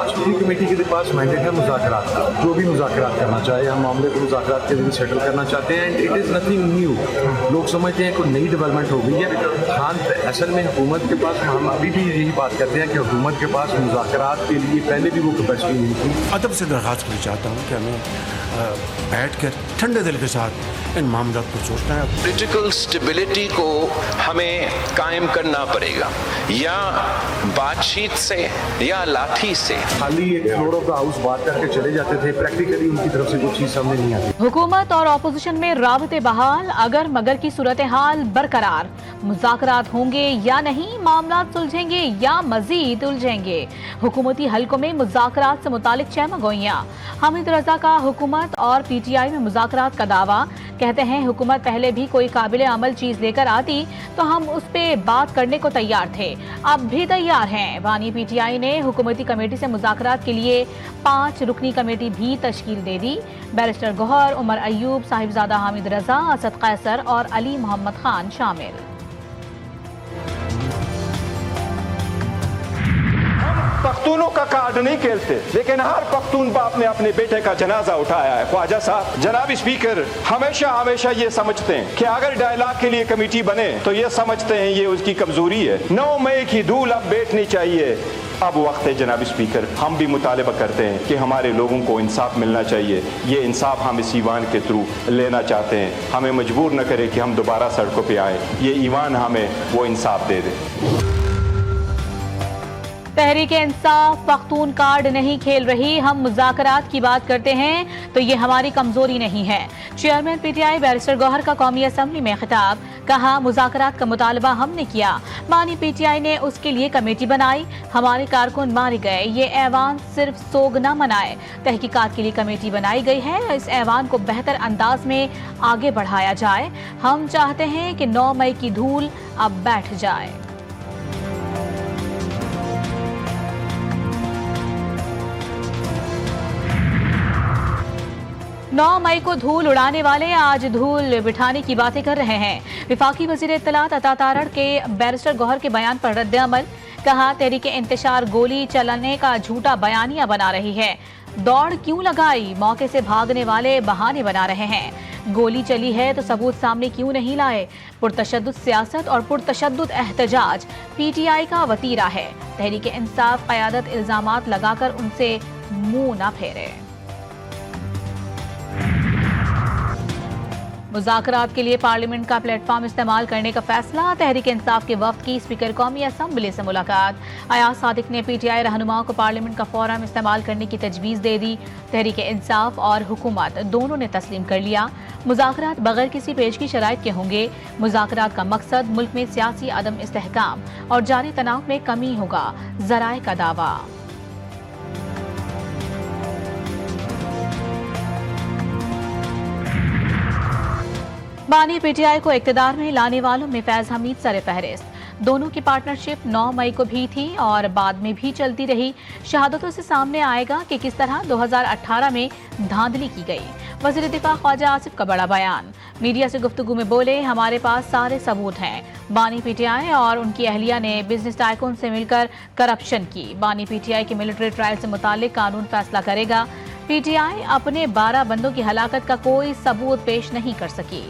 Scrutiny committee के पास mandate है मुज़ाकरात का, जो भी मुज़ाकरात करना चाहे, हम मामले को मुज़ाकरात के दिन सेटल करना चाहते हैं। And it is nothing new. लोग समझते हैं कोई नई डेवलपमेंट हो गई है। हाँ, असल में हुकूमत के पास, हम अभी भी यही बात करते हैं कि हुकूमत के पास मुज़ाकरात के लिए पहले भी वो कैपेसिटी नहीं थी। अदब से दरख्वास्त करना चाहता हूँ कि हमें बैठ कर ठंडे दिल के साथ इन मामलों को सोचना है। पॉलिटिकल स्टेबिलिटी को हमें कायम करना पड़ेगा, या बातचीत से या लाठी से। खाली एक फ्लोर ऑफ द हाउस बात करके चले जाते थे, प्रैक्टिकली उनकी तरफ से कोई चीज़ सामने नहीं आती। हुकूमत और अपोजिशन में राबते बहाल, अगर मगर की सूरत हाल बरकरार, मुज़ाकरात होंगे या नहीं, मामला सुलझेंगे या मजीद उलझेंगे। हुकूमती हलकों में मुज़ाकरात से मुतालिक चहमा गोइयां। हामिद रजा का हुकूमत और पीटीआई में मुज़ाकरात का दावा। कहते हैं हुकूमत पहले भी कोई काबिल अमल चीज लेकर आती तो हम उस पे बात करने को तैयार थे, अब भी तैयार हैं। बानी पीटीआई ने हुकूमती कमेटी से मुज़ाकरात के लिए 5 रुकनी कमेटी भी तश्कील दे दी। बैरिस्टर गौहर, उमर अयूब, साहिबजादा हामिद रजा, असद कैसर और अली मोहम्मद खान शामिल। पख्तूनों का कार्ड नहीं खेलते, लेकिन हर पख्तून बाप ने अपने बेटे का जनाजा उठाया है। ख्वाजा साहब, जनाब स्पीकर, हमेशा हमेशा ये समझते हैं कि अगर डायलॉग के लिए कमेटी बने तो ये समझते हैं ये उसकी कमजोरी है। 9 मई की धूल अब बैठनी चाहिए। अब वक्त है जनाब स्पीकर, हम भी मुतालबा करते हैं कि हमारे लोगों को इंसाफ मिलना चाहिए। ये इंसाफ हम इस ईवान के थ्रू लेना चाहते हैं। हमें मजबूर न करें कि हम दोबारा सड़कों पर आए, ये ईवान हमें वो इंसाफ दे दे। तहरीक इंसाफ पख्तून कार्ड नहीं खेल रही, हम मुज़ाकरात की बात करते हैं तो ये हमारी कमजोरी नहीं है। चेयरमैन पीटीआई बैरिस्टर गौहर का कौमी असम्बली में खिताब, कहा मुज़ाकरात का मुतालबा हमने किया, बानी पीटीआई ने उसके लिए कमेटी बनाई, हमारे कारकुन मारे गए, ये ऐवान सिर्फ सोग न मनाए। तहकीकात के लिए कमेटी बनाई गई है, इस ऐवान को बेहतर अंदाज में आगे बढ़ाया जाए। हम चाहते हैं कि 9 मई की धूल अब बैठ जाए। 9 मई को धूल उड़ाने वाले आज धूल बिठाने की बातें कर रहे हैं। विफाकी वजीर इत्तलात अता तारड़ के बैरिस्टर गौहर के बयान पर रद्द अमल, कहा तहरीके इंतशार गोली चलाने का झूठा बयानिया बना रही है। दौड़ क्यों लगाई, मौके से भागने वाले बहाने बना रहे हैं। गोली चली है तो सबूत सामने क्यों नहीं लाए। पुरतशद्दुद सियासत और पुरतशद्दुद एहतजाज पीटीआई का वतीरा है। तहरीके इंसाफ क़यादत इल्जामात लगाकर उनसे मुंह न फेरे। मुज़ाकरात के लिए पार्लियामेंट का प्लेटफॉर्म इस्तेमाल करने का फैसला, तहरीक इंसाफ के वफ्द की स्पीकर कौमी असम्बली से मुलाकात। अयाज सादिक ने पीटीआई रहनुमाओं को पार्लियामेंट का फोरम इस्तेमाल करने की तजवीज़ दे दी। तहरीक इंसाफ और हुकूमत दोनों ने तस्लीम कर लिया। मुज़ाकरात बगैर किसी पेश की शराइत के होंगे। मुज़ाकरात का मकसद मुल्क में सियासी अदम इस्तेहकाम और जारी तनाव में कमी होगा, ज़राए का दावा। बानी पीटीआई को इक़्तिदार में लाने वालों में फैज हमीद सर फहरिस्त। दोनों की पार्टनरशिप 9 मई को भी थी और बाद में भी चलती रही। शहादतों से सामने आएगा कि किस तरह 2018 में धांधली की गई। वज़ीर दिफा ख्वाजा आसिफ का बड़ा बयान, मीडिया से गुफ्तगू में बोले हमारे पास सारे सबूत हैं। बानी पीटीआई और उनकी अहलिया ने बिजनेस टाइकून से मिलकर करप्शन की। बानी पीटीआई के मिलिट्री ट्रायल से मुतालिक कानून फैसला करेगा। पीटीआई अपने 12 बंदों की हलाकत का कोई सबूत पेश नहीं कर सकी।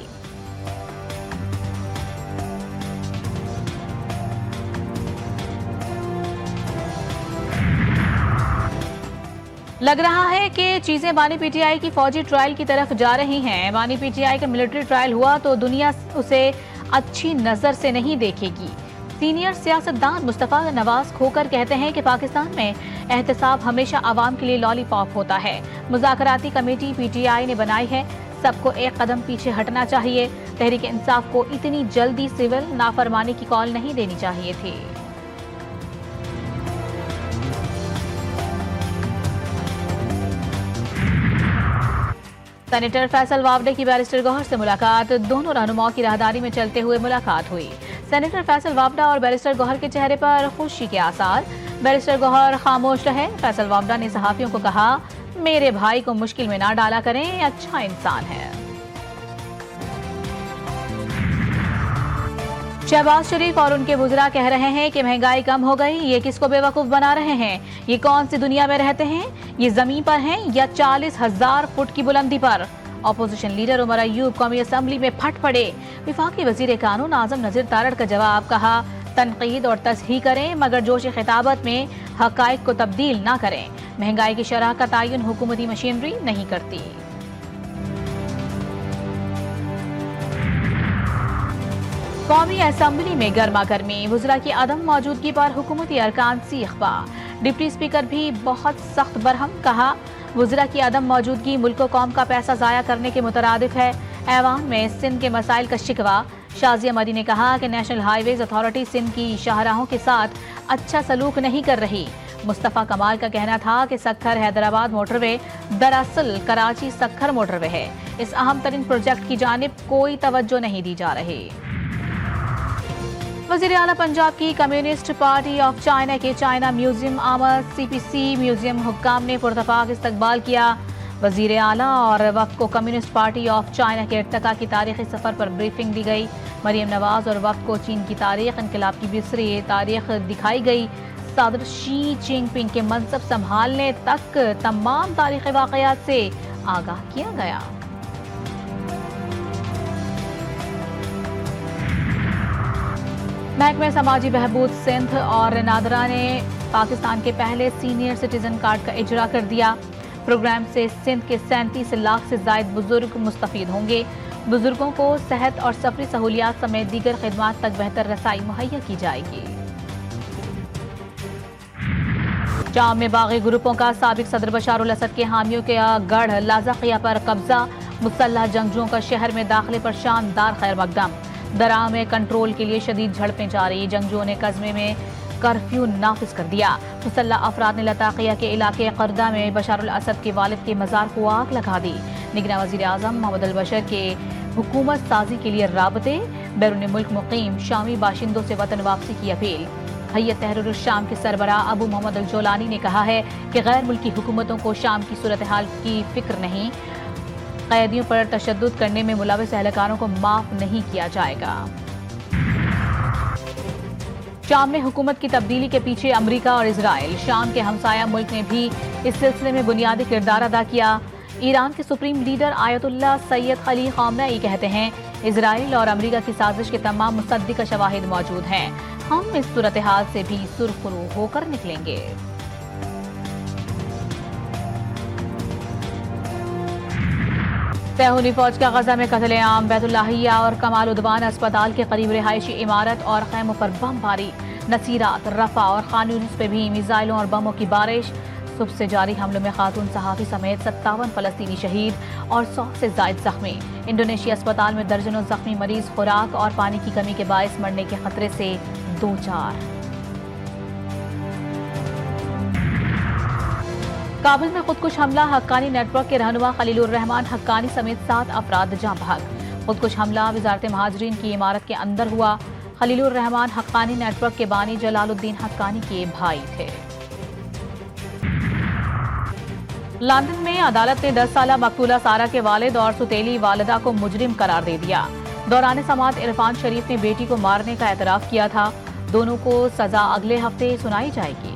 लग रहा है कि चीजें बानी पीटीआई की फौजी ट्रायल की तरफ जा रही हैं। बानी पीटीआई का मिलिट्री ट्रायल हुआ तो दुनिया उसे अच्छी नजर से नहीं देखेगी। सीनियर सियासतदान मुस्तफा नवाज खोकर कहते हैं कि पाकिस्तान में एहतसाब हमेशा आवाम के लिए लॉलीपॉप होता है। मुज़ाकराती कमेटी पीटीआई ने बनाई है, सबको एक कदम पीछे हटना चाहिए। तहरीक इंसाफ को इतनी जल्दी सिविल नाफरमानी की कॉल नहीं देनी चाहिए थी। सेनेटर फैसल वावडे की बैरिस्टर गौहर से मुलाकात, दोनों रहनुमाओं की राहदारी में चलते हुए मुलाकात हुई। सेनेटर फैसल वावडा और बैरिस्टर गौहर के चेहरे पर खुशी के आसार। बैरिस्टर गौहर खामोश रहे। फैसल वावडा ने सहाफियों को कहा, मेरे भाई को मुश्किल में ना डाला करें, अच्छा इंसान है। शहबाज शरीफ और उनके वुज़रा कह रहे हैं कि महंगाई कम हो गई, ये किसको बेवकूफ़ बना रहे हैं? ये कौन सी दुनिया में रहते हैं? ये ज़मीन पर हैं या 40,000 फुट की बुलंदी पर? अपोजिशन लीडर उमर अयूब कौमी असम्बली में फट पड़े। वफाकी वज़ीर कानून आज़म नज़ीर तारड़ का जवाब, कहा तनकीद और तस्हीह करें मगर जोश खिताबत में हक़ाइक़ को तब्दील ना करें। महंगाई की शरह का तयन हुकूमती मशीनरी नहीं करती। कौमी असम्बली में गर्मा गर्मी, वुज़रा की अदम मौजूदगी पर हुकूमती अरकान सीखबा। डिप्टी स्पीकर भी बहुत सख्त बरहम, कहा वुज़रा की अदम मौजूदगी मुल्क व कौम का पैसा ज़ाया करने के मुतरादिफ है। ऐवान में सिंध के मसाइल का शिकवा। शाजिया मरी ने कहा कि नेशनल हाईवेज अथॉरिटी सिंध की शाहराहों के साथ अच्छा सलूक नहीं कर रही। मुस्तफ़ा कमाल का कहना था कि सक्खर हैदराबाद मोटरवे दरअसल कराची सक्खर मोटरवे है। इस अहम तरीन प्रोजेक्ट की जानिब कोई तवज्जो नहीं दी जा रही। वज़ीर आला पंजाब की कम्युनिस्ट पार्टी ऑफ चाइना के चाइना म्यूजियम आमद। CPC म्यूजियम हुक्काम ने पुरतफाक इस्तकबाल किया। वज़ीर आला और वफ़द को कम्युनिस्ट पार्टी ऑफ चाइना के इर्तका की तारीख़ी सफ़र पर ब्रीफिंग दी गई। मरियम नवाज और वफ़द को चीन की तारीख़, इनकलाब की बिसरी तारीख़ दिखाई गई। सदर शी जिनपिंग के मनसब संभालने तक तमाम तारीख़ी वाक़यात से आगाह किया गया। महकमे समाजी बहबूद सिंध और नादरा ने पाकिस्तान के पहले सीनियर सिटीजन कार्ड का इजरा कर दिया। प्रोग्राम से सिंध के 37 लाख से जायद बुजुर्ग मुस्तफीद होंगे। बुजुर्गों को सेहत और सफरी सहूलियात समेत दीगर खिदमात तक बेहतर रसाई मुहैया की जाएगी। जाम में बागी ग्रुपों का साबिक सदर बशार उल असद के हामियों के गढ़ लाज़ाकिया पर कब्जा। मुसल्लह जंगजुओं का शहर में दाखिले पर शानदार खैर मकदम। दरा में कंट्रोल के लिए शदीद झड़पें जारी। जंगजुओं ने कस्बे में कर्फ्यू नाफिज कर दिया। मुसल्लह अफराद ने लताकिया के इलाके कर्दा में बशार उल असद के वालिद के मज़ार को आग लगा दी। निगरान वज़ीर आज़म मोहम्मद अल बशर के हुकूमत साजी के लिए राबते। बैरून मुल्क मुकीम शामी बाशिंदों से वतन वापसी की अपील। हैयत तहरीर शाम के सरबराह अबू मोहम्मद अल जोलानी ने कहा है कि गैर मुल्की हुकूमतों को शाम की सूरत हाल की फिक्र नहीं। कैदियों पर तशद्दुद करने में मुलविस एहलकारों को माफ नहीं किया जाएगा। शाम में हुकूमत की तब्दीली के पीछे अमरीका और इजराइल। शाम के हमसाया मुल्क ने भी इस सिलसिले में बुनियादी किरदार अदा किया। ईरान के supreme leader Ayatollah Syed Ali Khamenei कहते हैं इजराइल और अमरीका की साजिश के तमाम मुसद्दिक़ शवाहिद मौजूद हैं। हम इस सूरत हाल से भी सुरखरू होकर निकलेंगे। सैहूनी फौज का गजा में कत्ल-ए-आम। बैतुल्लाहिया और कमाल उद्वान अस्पताल के करीब रिहायशी इमारत और खैमों पर बमबारी। नसीरात, रफा और खान यूनिस पे भी मिसाइलों और बमों की बारिश। सुबह से जारी हमलों में खातून सहाफ़ी समेत 57 फ़लस्तीनी शहीद और 100 से जायद जख्मी। इंडोनेशिया अस्पताल में दर्जनों जख्मी मरीज खुराक और पानी की कमी के बायस मरने के खतरे से दो चार। काबुल में खुदकुश हमला। हक्कानी नेटवर्क के रहनुमा खलीलुर रहमान हक्कानी समेत 7 अफराद जाँ बहक। खुदकुश हमला वजारत महाजरीन की इमारत के अंदर हुआ। खलीलुर रहमान हक्कानी नेटवर्क के बानी जलालुद्दीन हक्कानी के भाई थे। लंदन में अदालत ने 10 साला मकतूला सारा के वालिद और सुतेली वालिदा को मुजरिम करार दे दिया। दौरान समाअत इरफान शरीफ ने बेटी को मारने का एतराफ किया था। दोनों को सजा अगले हफ्ते सुनाई जाएगी।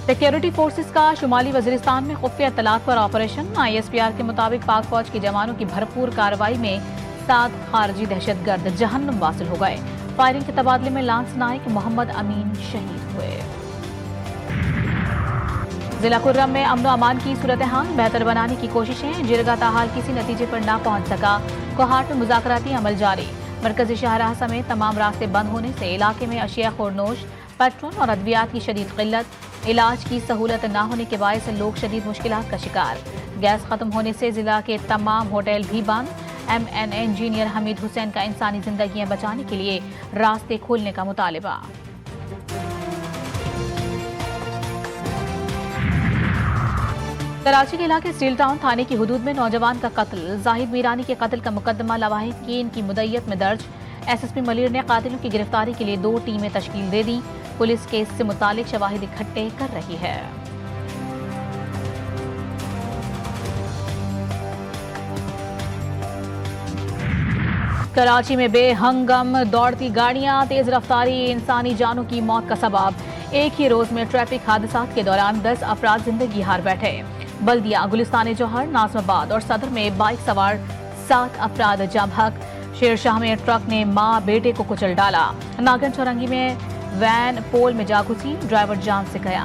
सिक्योरिटी फोर्सेस का शुमाली वजीरिस्तान में खुफिया इत्तलात पर ऑपरेशन। ISPR के मुताबिक पाक फौज की जवानों की भरपूर कार्रवाई में 7 खारजी दहशतगर्द जहन्नुम वासिल हो गए। फायरिंग के तबादले में लांस नाइक मोहम्मद अमीन शहीद हुए। जिला कुर्रम में अमन अमान की सूरत हाल बेहतर बनाने की कोशिशें। जिरगा ताहाल किसी नतीजे पर ना पहुंच सका। कोहाट में मुज़ाकराती अमल जारी। मरकजी शाहराह समेत तमाम रास्ते बंद होने से इलाके में अशिया खोरनोश, पेट्रोल और अद्वियात की शदीद किल्लत। इलाज की सहूलत न होने के बायस लोग शदीद मुश्किलात का शिकार। गैस खत्म होने से जिला के तमाम होटल भी बंद। MN इंजीनियर हमीद हुसैन का इंसानी जिंदगियां बचाने के लिए रास्ते खोलने का मुतालिबा। कराची के इलाके स्टील टाउन थाने की हुदूद में नौजवान का कत्ल। जाहिद मीरानी के कत्ल का मुकदमा लवाहिकीन की मुद्दत में दर्ज। SSP मलिर ने कातिलों की गिरफ्तारी के लिए 2 टीमें तश्कील दे दी। पुलिस केस से मुतालिक शवाहिद इकट्ठे कर रही है। कराची में बेहंगम दौड़ती गाड़ियां, तेज रफ्तारी इंसानी जानों की मौत का सबब। एक ही रोज में ट्रैफिक हादसात के दौरान 10 अफराद जिंदगी हार बैठे। बल्दिया, गुलिस्तान जौहर, नाज़िमाबाद और सदर में बाइक सवार 7 अफराद जाम हक। शेरशाह में ट्रक ने मां बेटे को कुचल डाला। नागन चौरंगी में वैन पोल में जा घुसी, ड्राइवर जान से गया।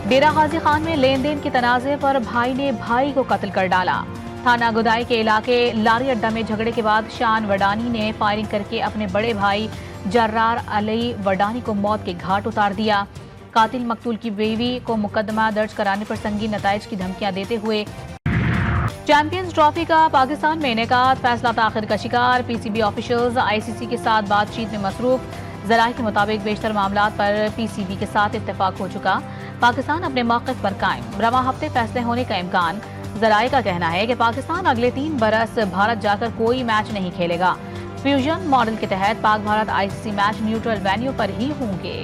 डेरा गाजी खान में लेन देन के तनाजे पर भाई ने भाई को कत्ल कर डाला। थाना गुदाई के इलाके लारी अड्डा में झगड़े के बाद शान वडानी ने फायरिंग करके अपने बड़े भाई जर्रार अली वडानी को मौत के घाट उतार दिया। कातिल मकतूल की बीवी को मुकदमा दर्ज कराने पर संगीन नताइज की धमकियां देते हुए। चैंपियंस ट्रॉफी का पाकिस्तान में इनेकाद, फैसला ताखिर का शिकार। पीसीबी ऑफिशियल्स आईसीसी के साथ बातचीत में मसरूफ। जराये के मुताबिक बेशतर मामला पर पीसीबी के साथ इत्तेफाक हो चुका। पाकिस्तान अपने मौक़िफ़ पर कायम, रवा हफ्ते फैसले होने का इम्कान। जराये का कहना है कि पाकिस्तान अगले 3 बरस भारत जाकर कोई मैच नहीं खेलेगा। फ्यूजन मॉडल के तहत Pak Bharat ICC match neutral venue पर ही होंगे।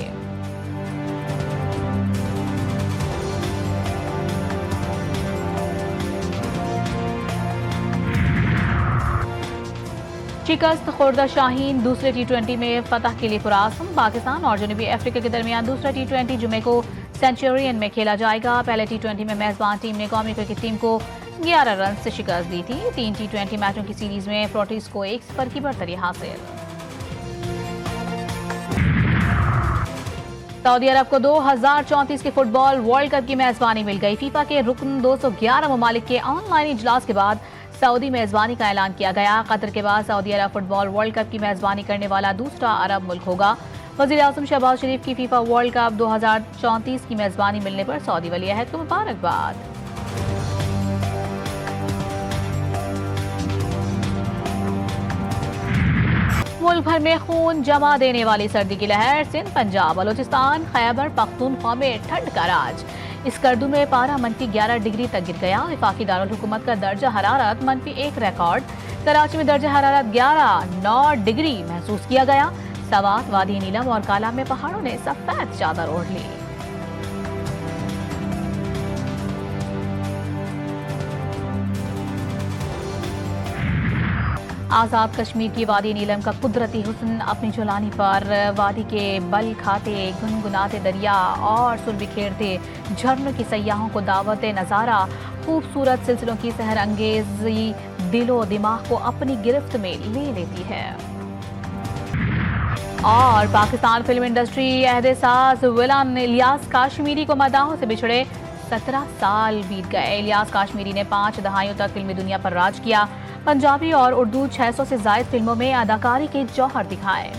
शिकस्त खुर्दा शाहीन दूसरे T20 में फतह के लिए पुरासम। पाकिस्तान और जनूबी अफ्रीका के दरमियान दूसरा T20 जुमे को सेंचुरियन में खेला जाएगा। पहले T20 में मेजबान टीम ने कौमी क्रिकेट टीम को 11 रन से शिकस्त दी थी। 3 T20 मैचों की सीरीज में फ्रोटीज को 1-0 की बढ़तरी हासिल। सऊदी अरब को 2034 के फुटबॉल वर्ल्ड कप की मेजबानी मिल गई। फीफा के रुकन 211 ममालिक के ऑनलाइन इजलास के बाद सऊदी मेजबानी का ऐलान किया गया। कतर के बाद सऊदी अरब फुटबॉल वर्ल्ड कप की मेजबानी करने वाला दूसरा अरब मुल्क होगा। वज़ीर आज़म शहबाज शरीफ की फीफा वर्ल्ड कप 2034 की मेजबानी मिलने पर सऊदी वली अहद को मुबारकबाद। मुल्क भर में खून जमा देने वाली सर्दी की लहर। सिंध, पंजाब, बलोचिस्तान, खैबर पख्तूनख्वा में ठंड का राज। इस कर्दू में पारा -11 डिग्री तक गिर गया। वफाकी दारुल हुकूमत का दर्जा हरारत -1 रिकॉर्ड। कराची में दर्जा हरारत 9 डिग्री महसूस किया गया। सवात, वादी नीलम और काला में पहाड़ों ने सफेद चादर ओढ़ ली। आज़ाद कश्मीर की वादी नीलम का कुदरती हुस्न अपनी जुलानी पर। वादी के बल खाते गुनगुनाते दरिया और सुर बिखेरते झरनों की सयाहों को दावत नज़ारा। खूबसूरत सिलसिलों की सहर अंगेजी दिलो दिमाग को अपनी गिरफ्त में ले लेती है। और पाकिस्तान फिल्म इंडस्ट्री अहदेसाज विलन इलियास काश्मीरी को मदाहों से बिछड़े 17 साल बीत गए। इलियास काश्मीरी ने 5 दहाइयों तक फिल्मी दुनिया पर राज किया। पंजाबी और उर्दू 600 से ज़ायद फिल्मों में अदाकारी के जौहर दिखाए।